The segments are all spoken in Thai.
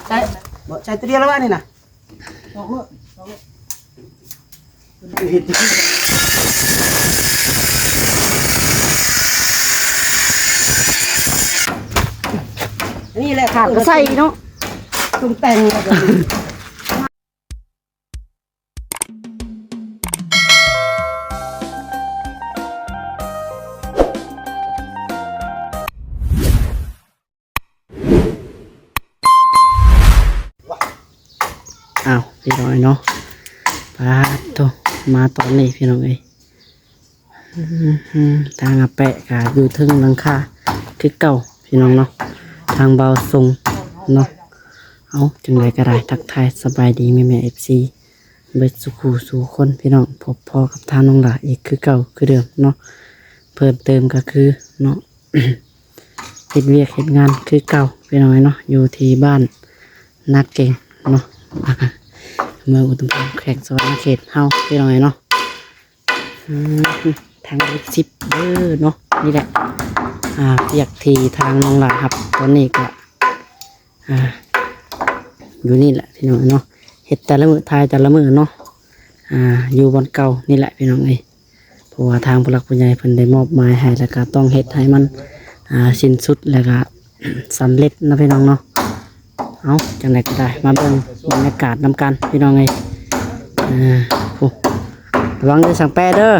ใช่ใช่ตัวเดียวแล้วว่านี่นะนี่แหละขาดก็ใส่เนาะตรงแต่งอ้าวพี่น้อยเนาะปาโตมาตอนนี้พี่น้องเอ้ยทางอาแปะกะอยู่ทึ่งหลังคาคือเก่าพี่น้องเนาะทางเบาทรงเนาะเอาจังไรก็ได้ทักทายสบายดีแม่เอฟซีเบิดสุขูสู่คนพี่น้องพบพอกับทางน้องหลาอีกคือเก่าคือเดิมเนาะเพิ่มเติมก็คือเนาะ เฮ็ดเวียกเฮ็ดงานคือเก่าพี่น้องเนาะอยู่ที่บ้านนักเก่งเนาะเมืองอุดมพรแขวงสวรรณเขตเฮาพี่น้องเนาะทาง10เนาะนี่แหละเรียกทีทางน้องหลาครับตอนนี้ก็อยู่นี่แหละพี่น้องเนาะเฮ็ดแต่ละมือทายแต่ละมือเนาะอยู่บนเก่านี่แหละพี่น้องเพราะว่าทางผู้หลักผู้ใหญ่เพิ่นได้มอบหมายให้แล้วก็ต้องเฮ็ดให้มันสิ้นสุดแล้วก็สำเร็จนะพี่น้องเนาะเอาจังไดก็ได้มาเบิ่งบรรยากาศนำกันพี่น้องระวังด้วยสั่งแปะเด้อ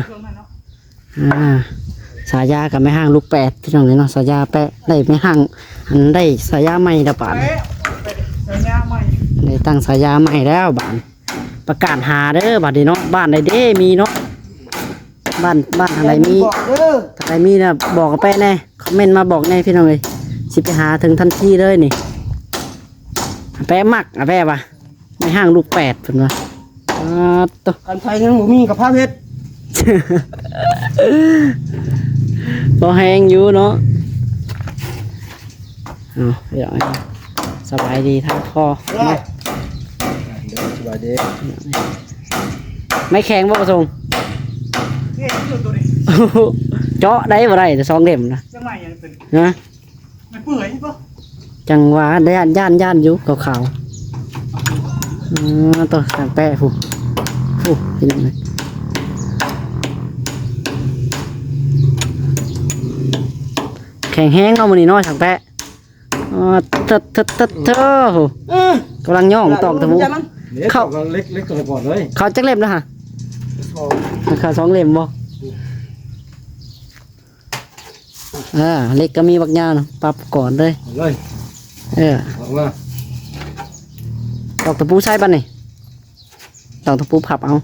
สายากับไม่ห่างลูก8พี่น้องเนาะสายาแปะได้ไม่ห่างอันได้สายาใหม่ละบาทได้ตั้งสายาใหม่แล้วบาทประกาศหาเด้อบาทดีเนาะบ้านใดเด้มีเนาะบ้านอะไรมีอะไรมีนะบอกกับแปะแน่คอมเมนต์มาบอกแน่พี่น้องเลยสิไปหาถึงทันทีเลยนี่แปะมักแปะปะไม่ห่างลูก8เพิ่นว่าตัวกันไฟยังบ่มีกับผ้าเพชรพอแห้งอยู่เนาะเดี๋ยวสบายดีทั้งคอสบายดีไม่แข็งบ่ประสงค์เจาะได้บ่ได้แต่2 เล่มนะนะไม่เปื่อยป่ะจังหวะได้ย่านอยู่ขาวๆตัวสั่งแปะผู้พี่น้องเลยแข็งแห้งเอามือนี่น้อยสั่งแปะกำลังย่องตอกตะมูเขาเล็กตัวก่อนเลยเขาจักเล่มนะฮะเขา2 เล่มบ่เล็กก็มีบักยาวนะปรับก่อนเลยตอกตะปูใช่ป่ะนี่ตอกตะปูพับเอา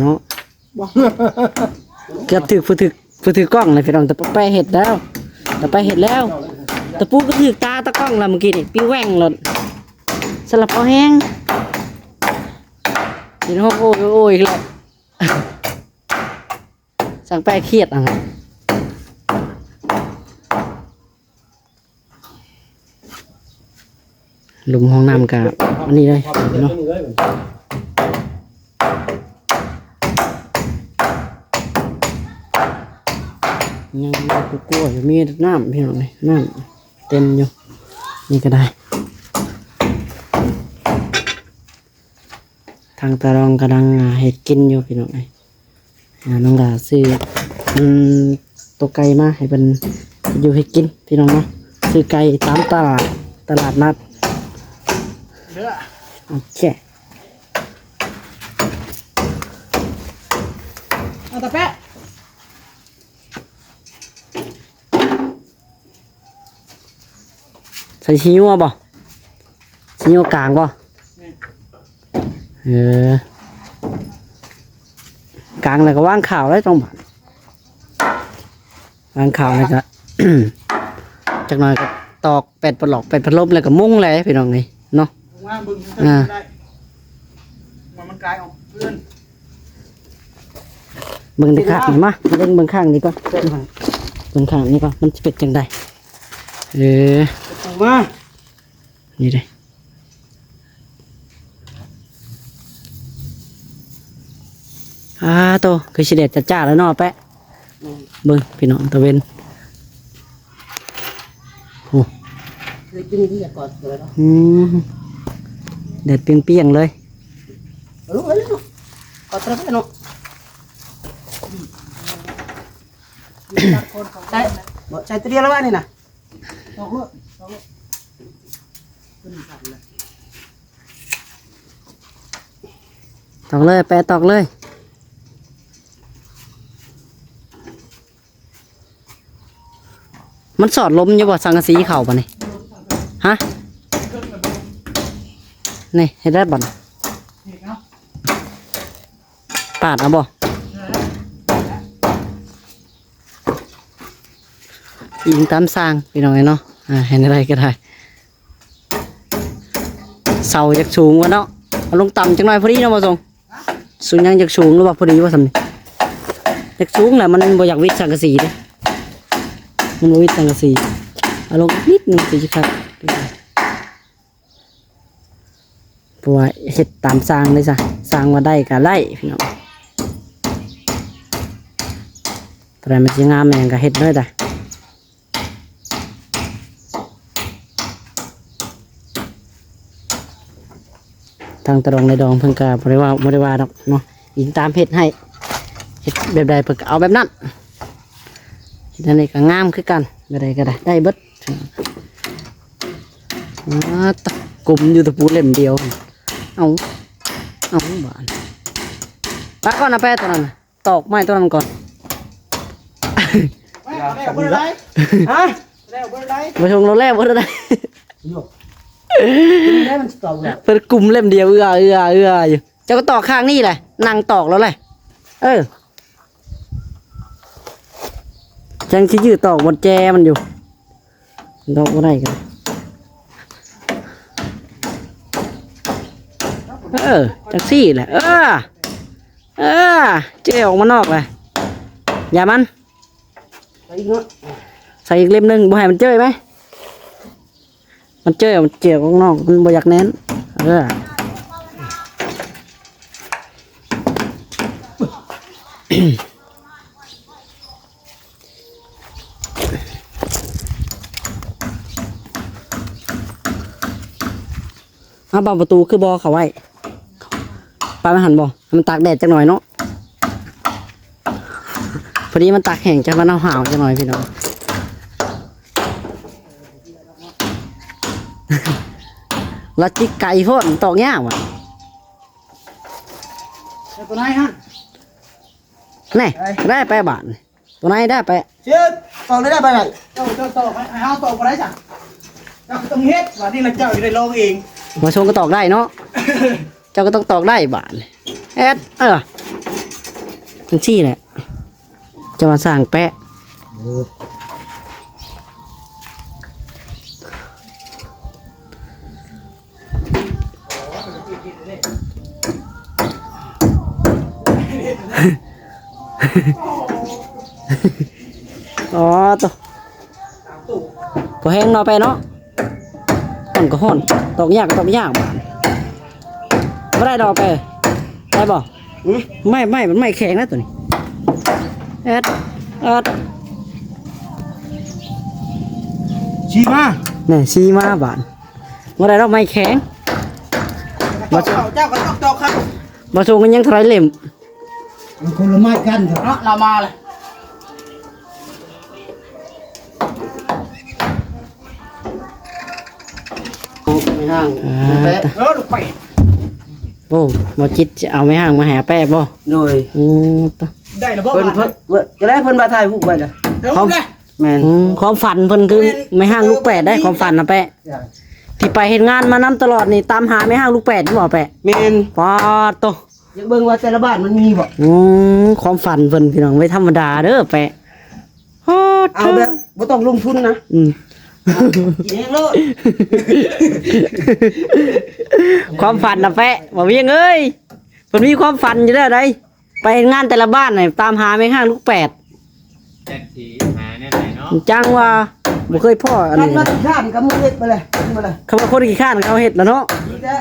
เนาะเกือบถือกล้องเลยพี่น้องแต่ไปเห็ดแล้วตะปูก็ถือตาตะกล้องแล้วเมื่อกี้นี่ปิ้วแหว่งหล่นสลับเอาแห้งพี่น้องโอ้ยเลยสั่งแป้เครียดอ่ะหลุมห้องน้ำกับอันนี้เลยเนาะยังกลัวอยู่มีน้ำพี่น้องเลยน้ำเต็มอยู่นี่ก็ได้ทางตารองกำลังเห็ดกินอยู่พี่น้องเลยน้องดาซื้อตัวไก่มาให้เป็นอยู่ให้กินพี่น้องเนาะซื้อไก่ตามตลาดนัดโอเคเอาตะแปะใส่ชิ้วบ่ชิ้วกลางบ่กลางเลยก็ว่างข่าวได้ตรงบ้านว่างข่าวเลยก็ จากหน่อยก็ตอกเป็ดปลอกเป็ดพัดลมเลยก็มุ้งเลยพี่น้องนี่เนาะมันกลายออกเพื่อนเบิ่งข้างนี่มาเบิ่งข้างนี่ก็เบิ่งข้างนี่ก็มันจะเป็นจังได เออ ปูมา นี่เลยโตคือสิเด็ดจ้าๆแล้วเนาะแปะเบิ่งพี่น้องตะเวนโอ้ เลยกินที่อยากกอดเลยเนาะ เด็ดเปรี้ยงๆเลย รู้เลยเนาะกอดเลยเนาะใช่บ่ใช่ตัวเดียวแล้วว่านี่น่ะตอกเลยตอกเลยขึ้นสั่นเลย ตอกเลยแปะตอกเลยมันสอดลมอยู่บ่สังกะสีเข่าป่ะนี่ฮะนี่เห็นได้บ่ปาดเอาบ่ยิงตามสร้างพี่น้องเนาะเห็นอะไรก็ได้เสาจากสูงวะเนาะเอาลงต่ำจังหน่อยพอดีเนาะมาส่งสูงยังจากสูงหรือว่าพอดีว่าสำนี่จากสูงแหละมันบ่อยากวิดสังกะสีเด้มันบ่วิดสังกะสีเอาลงนิดนึงสิครับเพราะว่าเฮ็ดตามสร้างเลยจ้ะสร้างมาได้ก็ไล่พี่น้องแต่มันสิงามแม่งก็เฮ็ดเลยจ้ะทางตรงในดองเพิ่งกาบริวาดอกเนาะยิงตามเฮ็ดให้เฮ็ดแบบใดเพิ่งเอาแบบนั้นเฮ็ดอันนี้ก็งามคือกันแบบใดก็ได้เบิดตะกลุ่มอยู่ตะปูเล่มเดียวเอาบ้านปักก่อนนะแป้ตัวนั้นตอกไม้ตัวนั้นก่อน แล้วบ่ได้ฮะแล้วบ่ได้ มาชงเราแรกว่าได้ ได้มันตอกแล้ว เป็นกลุ่มเล่มเดียวอยู่เจ้าก็ตอกข้างนี่แหละนั่งตอกแล้วแหละจังที่ยืดตอกบนแจมันอยู่ตอกก็ได้กันจังซี่แหละเจ๊ออกมานอกเลยอย่ามัน ไปอีกเนาะ ใส่อีกเล่มหนึ่งบ่ให้มันเจ้ยไหมมันเจ้ยมันเจียวข้างนอกมันบ่อยากแน่นเอาบานประตูคือบอเขาไว้ปลาไม่หันบอมันตากแดดจังหน่อยเนาะพอดีมันตากแห้งจะมันเอาห่าวจังหน่อยพี่น้องแล้วจิกไก่พวกตอกยากว่ะ ตัวไหนฮะ นี่ได้ไปบาทตัวไหนได้ไป เชื่อตอกได้ไปไหนเจ้าตอกให้เอาตอกบ่ได้จ้ะเจ้าต้องเฮ็ดว่านี่ละเจ้าอยู่ได้ลองเอง มาชงก็ตอกได้เนาะ เจ้าก็ต้องตอกได้บาทมันชี้แหละจะมาสร้างแปะอ๋อตัวก็แห้งเนาะไปเนาะห่อนก็ห่อนตอกยากก็ตอกยากบาทไม่ได้ดอกไปได้บ่ไม่มันไม่แข็งนะตัวนี้ชี้มา เนี่ยซีมาบาทไม่ได้ดอกไม่แข็ง เจ้าก็ตอกครับ มาชงกันยังไทรเล่ม มันคนละไม้กันเถอะเนาะเรามาเลยไม่ห่างแปะลูกไป โอ้มาจิตจะเอาไม่ห่างมาหาแป้บ่ โดย ต่อ ได้แล้วบ่เพิ่นจะได้เพิ่นมาถ่ายรูปไว้จ้ะแม่น ความฝันเพิ่นคือไม่ห่างลูกแปดได้ความฝันนะแปะที่ไปเห็นงานมานำตลอดนี่ตามหาไม่ห่างลูกแปดที่บ่แปะ แม่น ปอดโต อยากเบิ่งว่าแต่ละบ้านมันมีบ่ ความฝันเพิ่นพี่น้องไม่ธรรมดาเด้อแปะ เอาแบบบ่ต้องลงทุนนะกินเองโลด ความฝันนะแปะบ่เวียงเอ้ยเพิ่นมีความฝันอยู่เด้อไดไปงานแต่ละบ้านนี่ตามหาไม่ห่างลูกแปด แจ็คสีหาแน่ไหนเนาะ จังว่า บ่เคยพ่ออัน กัน นี้ มาถึงข้านกับมือเฮ็ดไปเลยมาเลย คำว่าคนขี้ข้านเขาเฮ็ดแล้วเนาะ นี่แหละ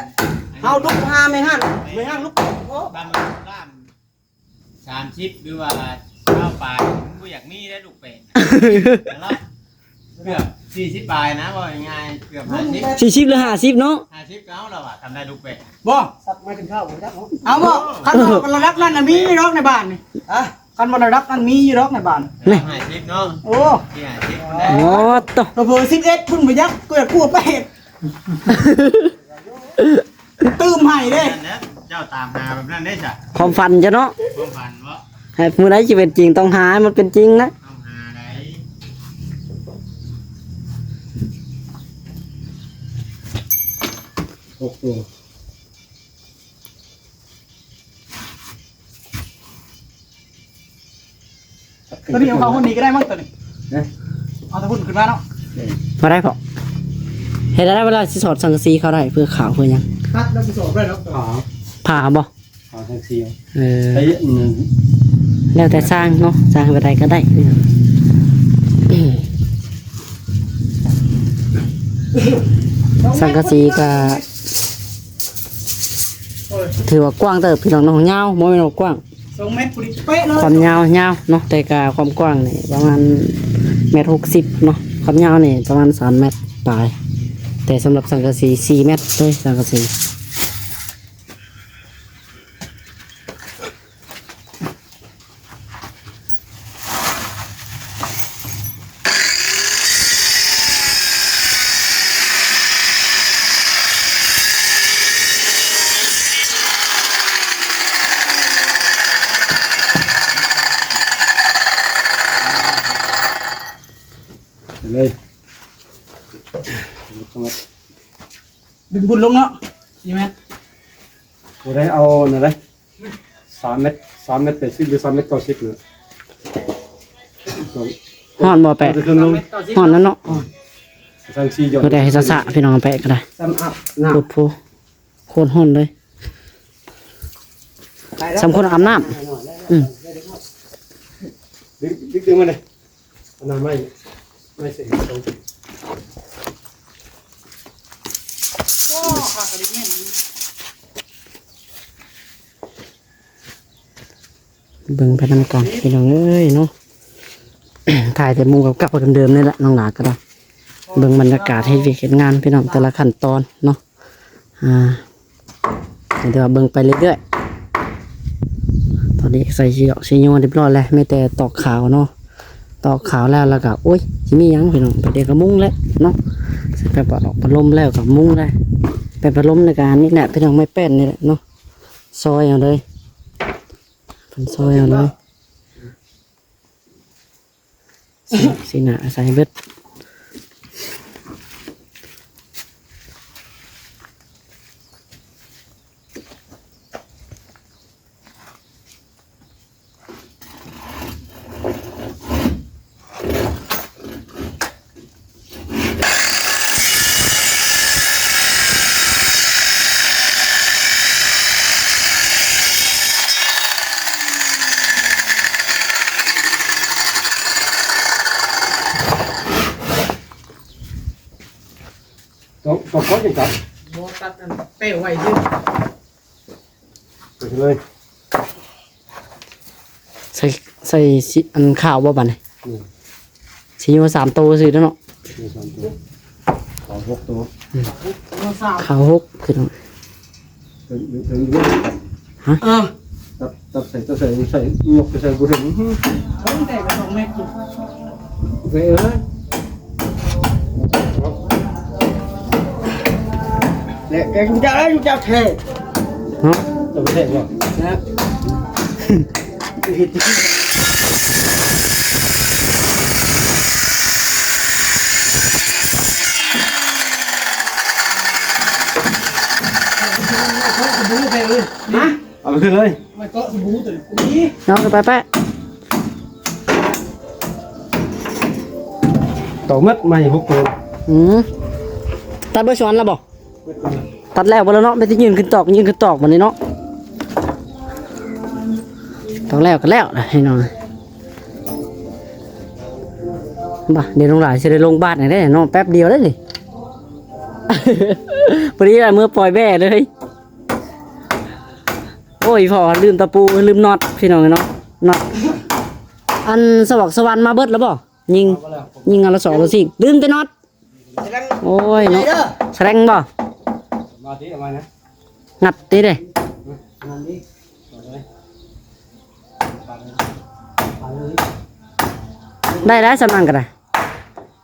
เอาลูกหาไม่หันไม่หันลูกโอ้ บ้านมันด้าน30หรือว่าเก้าปลายกูอยากมีได้ลูกเป็ดแล้วเกือบ40ปลายนะว่าง่ายเกือบ50 40หรือ50เนาะ 50แล้วเราอะทำได้ลูกเป็ด บ่สักไม่ถึงข้าวเอาบ่คันบ่ระดับนั้นน่ะมีรอกในบ้านนี่อ่ะคันบ่ระดับนั้นมีรอกในบ้าน 50เนาะ โอ้ ที่50ได้ โอ้ตะ เผลอ11พุ่นไปยักกูอยากกู้ไปตื้มให้เด้ นั่นนะเจ้าตามหาแบบนั้นได้จ้ะ ความฝันจ้ะเนาะ ความฝันว่า ให้มื้อใดสิเป็นจริงต้องหาให้มันเป็นจริงนะ ต้องหาไหน 6 ตัว ตัวนี้เอาเขาคนนี้ก็ได้มั้งตัวนี้เอาตะพุ่นขึ้นมาเนาะ บ่ได้พอเฮ็ดได้เวลาสิสอดสังกะสีเขาได้เพื่อขาวเพื่อหยัง ตัดแล้วไปสอบได้เนาะ ขาว ผ่าบ่ ขาวทั้ง4 เออ ไอ้มัน แล้วแต่สร้างเนาะสร้างไปได้ก็ได้สังกะสีก็ถือว่ากว้างเติบพี่น้องเนาะยาวบ่แม่นว่ากว้าง 2 เมตรพอดีเป๊ะเลย ความยาวยาวเนาะแต่กาความกว้างนี่ประมาณ1.60 เนาะความยาวนี่ประมาณ3 เมตรปลาย แต่สำหรับสังกะสี4 เมตรเลยสังกะสี เลย ดึงบุญลงเนาะ4 เมตร กูได้เอานั่นเลย3 เมตร3 เมตร80หรือ3 เมตร90เนี่ย ฮ้อนบ่แปะ จะขึ้นลง ฮ้อนนั่นเนาะ ทั้ง4หยด ก็ได้ให้สะๆพี่น้องแปะก็ได้ ซ้ำอัพน้ โคตรโพโคตรฮ้อนเลยสำคนอาบน้ำดึงมาเลยอันนั้นไม่เสร็จตรง โอ้ขาดกระดิ่งเนี่ย เบิ่งไปนำกันพี่น้องเอ้ยเนาะ ถ่ายแต่มุมเก่าๆเดิมๆนี่แหละน้องหลาก็ได้เบิ่งบรรยากาศให้เวียกเฮ็ดงานพี่น้องแต่ละขั้นตอนเนาะเดี๋ยวเบิ่งไปเรื่อยๆตอนนี้ใส่ชีดอกชีโยนเรียบร้อยแล้วไม่แต่ตอกขาวเนาะตอกขาวแล้วก็โอ้ยสิมีหยังพี่น้องไปเดี๋ยวก็มุ้งแล้วเนาะใส่ไปปะออกพัดลมแล้วก็มุ้งได้ไปพัดลมในการนี่แหละพี่น้องไม่แป้นนี่แหละเนาะซอยเอาเลยเป็นซอยเอาเลยสีหนาใส่เบิด ต้องก็จังจับ บ่ตัดอันเป้ไว้ยืด ไปเลย ใส่สิอันข้าวบ่บัดนี่ นี่ สิอยู่3 ตัวสิเด้อเนาะ นี่3 ตัวขอ6 ตัว ตัวสาว ข้าว6คือเนาะ ดึง ตับใส่ยกใส่บุหรี่ เขาแต่กับ2 เมตรอยู่ ไปเอ้ย เนี่ยแกกูจะได้กูจะเท เนาะ จะไปเตะบ่ นะเฮ็ดที่สบู่ไปเลยนะ เอาไปขึ้นเลย ไม่ก็สบู่ตัวนี้ เนาะไป ต่อมัดมา6 ตัว ตัดเบอร์ช้อนแล้วบ่ตัดแล้วบ่แล้วเนาะไม่ได้ยืนขึ้นตอกบัดนี้เนาะตอกแล้วก็แล้วนะให้น้อง บ่เดี๋ยวน้องหลานจะได้ลงบ้านได้เนาะแป๊บเดียวได้เลย พอดีเมื่อปล่อยแม่เลยโอ้ยพอลืมตะปูลืมน็อตพี่น้องเนาะน็อตอันสวักสวรรค์มาเบิดแล้วบ่ยิงอันละ2ละ4ลืมแต่น็อตโอ้ยเนาะแสดงบ่ มาที่เอามานะ งัดนี่เด้ งานนี้ต่อเลย ได้แล้วสำนักก็ได้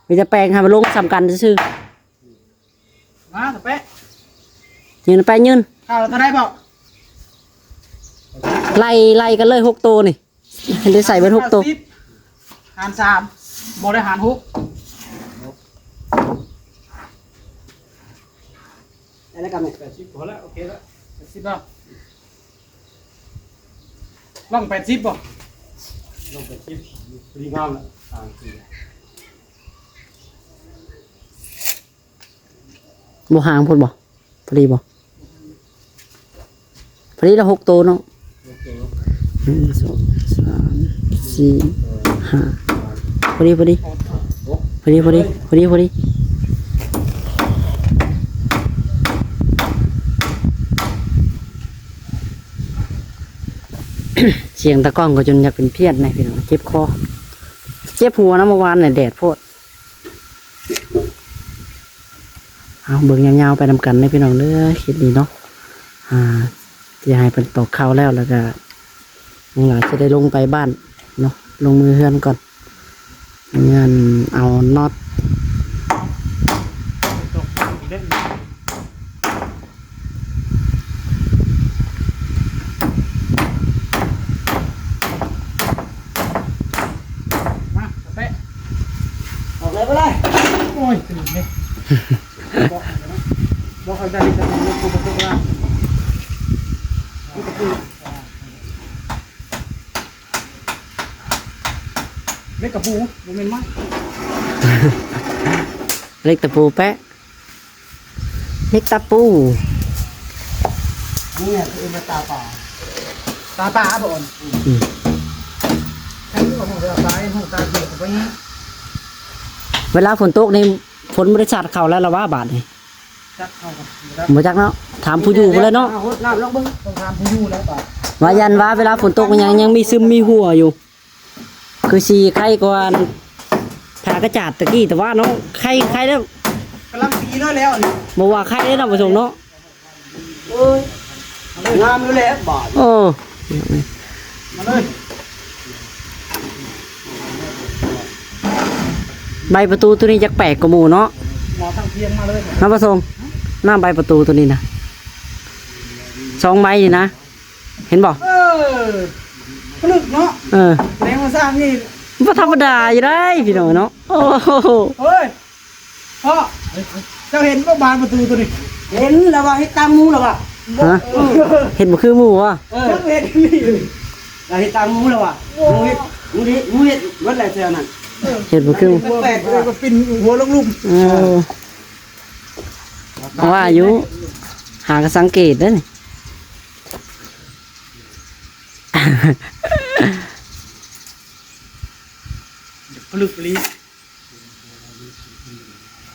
มีจะแปลงให้มันลงสำคัญซื่อ มาตะเป๊ะ ๆยืนไปยืน ข้าวเราได้เปล่า ไล่กันเลย6ตัวนี่ให้ได้ใส่เบิด6ตัว หาร3บ่ได้หาร6ได้แล้วกันไหม 80พอแล้วโอเคแล้ว 80บ่ล่อง80บ่ ลง80พอดีงามแล้วบ่ห่างพุ่นบ่พอดีบ่พอดีละ6ตัวเนาะ1 2 3 4 5พอดีเสียงตะก้องก็จนอยากเป็นเพี้ยนนะพี่น้องเจ็บคอเจ็บหัวนะเมื่อวานเนี่ยแดดโพดเอาเบิ่งยาวๆไปนำกันนะพี่น้องเด้อคิดดีเนาะจะให้เป็นตอกข้าวแล้วก็ยังหลายจะได้ลงไปบ้านเนาะลงมือเฮือนก่อนงานเอาน็อตมาตะเป๊ะออกเลยไปเลยโอ้ยตื่นเลยบอกเขาได้ดิจะมีผู้ประสบการณ์เล็กกับปูโมเมนต์มั้ย เล็กตะปูแปะเล็กตะปู นี่คือมาตาป่าบ่อนใครที่บอกของเราตายของตาเกี่ยวกับนี้ เวลาฝนตกนี่ฝนบริษัทเขาแล้วละว่าบาทนี่ จักเข้ากัน บ่จักเนาะถามผู้อยู่พุ่นเลยเนาะ น้ำลองเบิ่งต้องถามผู้อยู่แล้วป่ะ ว่ายันว่าเวลาฝนตกมันยังมีซึมมีหัวอยู่ คือสีไข่กว่าผากระจาดตะกี้แต่ว่าเนาะไข่แล้ว กำลังตีเลยแล้วนี่ บ่ว่าไข่ได้เนาะผู้ชมเนาะ เอ้ยงามอยู่แล้วบ่ โอ้ มาเลย ใบประตูตัวนี้จักแปลกกว่าหมู่เนาะ หมอทั้งเพียงมาเลย น้าผู้ชมหน้าใบประตูตัวนี้นะ2ใบนี่นะ เห็นบ่ ผลึกเนาะแรงมาสร้างนี่ บ่ธรรมดาอยู่ได้พี่น้องเนาะโอ้โห เฮ้ยพ่อเจ้าเห็นว่าบานประตูตัวนี้เห็นแล้วว่าให้ตามมูแล้วว่ะ ฮะเห็นบ่คือหมู่วะ เห็นนี่เราให้ตามมูแล้วว่ะมูเห็ดวัดอะไรเจ้านั่น เห็นบ่คือ แปลกเลยก็ปินหัวลงลุ่ม เพราะว่าอายุหากสังเกตเด้อนี่ ผลึกปลี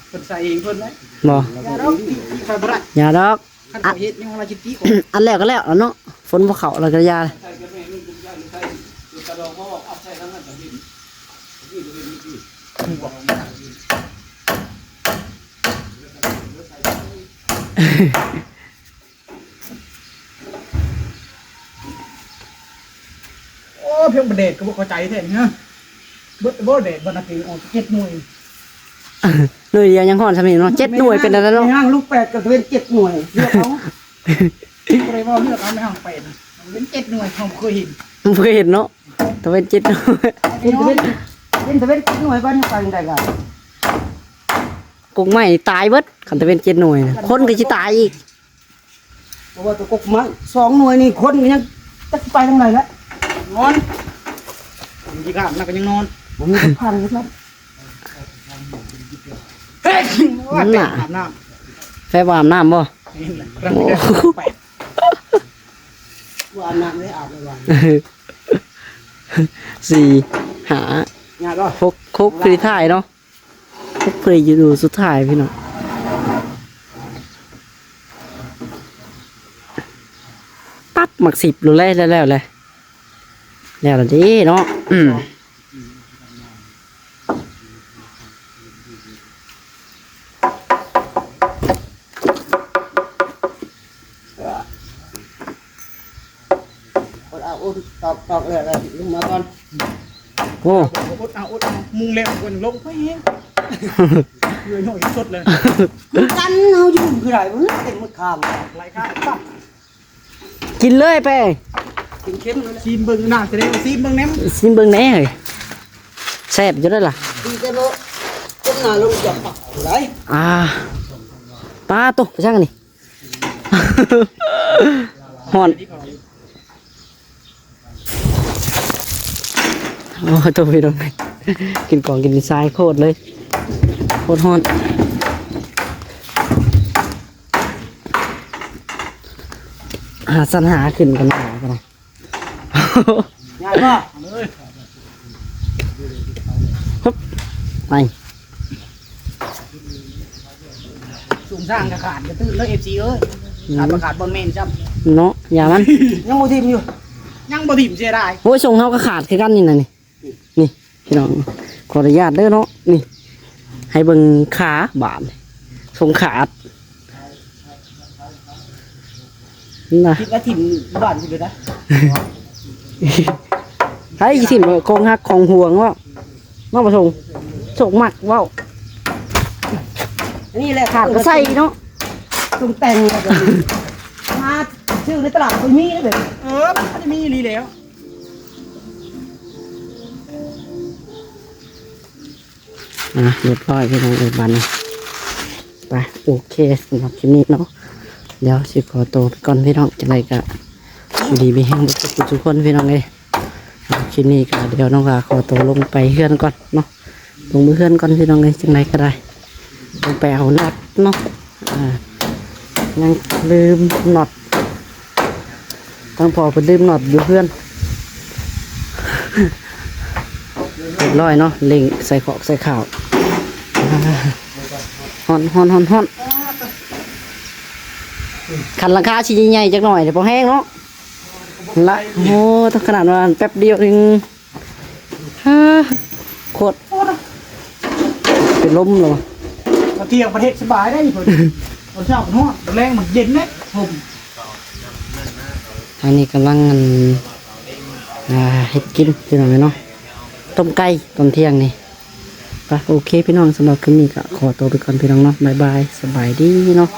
เพิ่นใส่เองเพิ่นไหม บ่ อย่าดอกตีไฟบ่ได้ อย่าดอก คันเขาเฮ็ดยังว่าจิตตีออก อันแล้วก็แล้วเนาะฝนบ่เข้าแล้วก็ยาโอ้เพียงประเด็ดก็บ่เข้าใจแท้นี่ฮะบ่เด็ดบ่นาทีออก7หน่วย หน่วยเดียวยังฮ้อนซำนี้เนาะ7หน่วยเป็นอะไรเนาะ ในห้างลูก8ก็เป็น7หน่วยเลือกเอาบ่ได้ว่าเลือกเอาในห้าง8เป็น7หน่วยผมเคยเห็น บ่เคยเห็นเนาะแต่เป็น7หน่วย เป็น7หน่วยบ้านไปได้กัน กุกไม้ตายเบิดคันแต่เป็น7หน่วยน่ะคนก็สิตายอีก เพราะว่าตัวกกมา2หน่วยนี่คนก็ยังจะไปทางไหนละนอนมีที่ข้ามน่ะก็ยังนอนบ่มีคนพังครับเฮ้ยว่าแต่อาบน้ำ แฟบ่อาบน้ำบ่ นี่แหละรังเกียจแปดว่าอาบน้ำได้อาบเลยวัน 4 5 งานก็ คุกคือถ่ายเนาะคุกคืออยู่สุดท้ายพี่น้องปั๊บหมัก10รู้แล้วดิเนาะตอกเลยลงมาก่อน โอ้ อุดเอามุงเล็บก่อนลงไปเองเลยหน่อยสุดเลยกันเอาอยู่คือไรมันเต็มมือข้ามไรข้ามปั๊บ กินเลยไป กินเค็มเลยซีมเบิ้งหน้าแสดงซีมเบิ้งแนม ซิมเบิ่งแหน่เฮ้ยแซ่บอยู่ได้อล่ะ ดีแต่บ่ต้มหน้าลงจับปักไร ปลาตุ๊กไปช่างนี่ ฮอนโอ้ตัวพี่น้องกินก่อนกินทรายโคตรเลยโคตรฮอนสรรหาขึ้นกันหนากันนะ ง่ายป่ะ ฮึบไป สูงสร้างกระขาดกระตื้นเลยFCเอ้ยขาดประขาดบนเมนจ้ำ เนาะอย่ามัน ยังบ่ทิมอยู่ยังบ่ทิมเสียดาย โอ้ยส่งเขาก็ขาดคือกันนี่นะนี่พี่น้องขออนุญาตเด้อเนาะนี่ให้เบิ่งขาบาดส่งขาดนี่นะ คิดว่าทิมบ้านสิเลยนะ ให้สิมกองฮักของห่วงว่าน้องประสงค์ส่งหมักว่า นี่แหละ ขาดก็ใส่เนาะ ตรงแต่งแล้วก็มาชื่อในตลาดบ่มีเลยมันจะมีลีแล้ว เรียบร้อยพี่น้องเอกบันไปโอเคสำหรับคลิปนี้เนาะเดี๋ยวสิขอตัวไปก่อนพี่น้องจะไรก็อยู่ดีมีแห้งทุกคนพี่น้องเลยคลิปนี้ก็เดี๋ยวน้องว่าขอตัวลงไปเฮือนก่อนเนาะลงมือเฮือนก่อนพี่น้องเลยจังไรก็ได้ลงไปเอาน็อตเนาะยังลืมน็อตตั้งพอไปลืมน็อตอยู่เพื่อนเรียบร้อยเนาะเล่งใส่ขอกใส่ข่าวฮอนขันราคาชิ้นใหญ่ๆจักหน่อยเดี๋ยวพอแห้งเนาะละโอ้ต้องขนาดว่าแป๊บเดียวเองโคตรเป็นลมเลยวะ มาเที่ยวประเทศสบายได้นี่เพิ่นเอาเช้ากับฮ้อนแรงมันเย็นนะผม ทางนี้กำลังเฮ็ดกินพี่น้องเนาะต้มไก่ตอนเที่ยงนี่ไปโอเคพี่น้องสำหรับคลิปนี้ก็ขอตัวไปก่อนพี่น้องเนาะบ๊ายบายสบายดีเนาะ